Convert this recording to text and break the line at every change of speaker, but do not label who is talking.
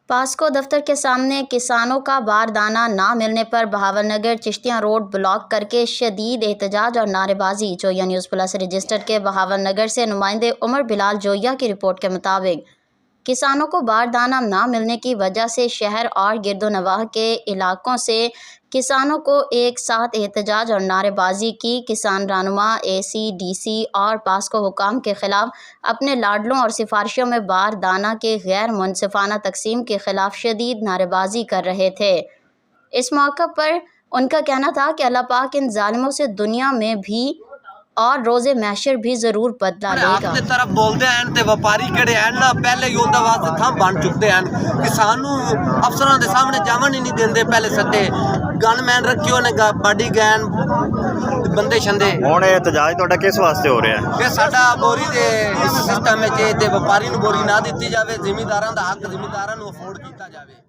POCSO दफ्तर के सामने किसानों का बारदाना ना मिलने पर बहावलनगर चिश्तियाँ रोड ब्लॉक करके शदीद एहतजाज और नारेबाजी। जोया न्यूज़ प्लस रजिस्टर के बहावलनगर से नुमाइंदे उमर बिलाल जोया की रिपोर्ट के मुताबिक किसानों को बारदाना ना मिलने की वजह से शहर और गिरदोनवाह के इलाकों से किसानों को एक साथ एहतजाज और नारेबाजी की। किसान रहनुमा ACDC और पास्को हुकाम के खिलाफ अपने लाडलों और सिफारिशों में बारदाना के गैर मुनसिफाना तकसीम के खिलाफ शदीद नारेबाजी कर रहे थे। इस मौके पर उनका कहना था कि अल्लाह पाक इन जालिमों से दुनिया में भी और रोज़े मैशर भी ज़रूर बदला लेगा।
अपनी तरफ बोलते हैं ते व्यापारी कड़े हैं ना पहले ही उनके वास्ते थम बन चुके हैं कि सानू अफसरों के सामने जावन ही नहीं देंदे। पहले सट्टे गनमैन रखियो ने बड़ी गैन बंदे छंदे
ਹੁਣ ਇਹ ਇਤਜਾਜ ਤੁਹਾਡਾ ਕਿਸ ਵਾਸਤੇ ਹੋ ਰਿਹਾ ਹੈ?
कि साडा बोरी दे इस सिस्टम में जे ते व्यापारी नूं बोरी ना दित्ती जावे, जिमीदारां दा हक जिमीदारां नूं अफोर्ड कीता जावे।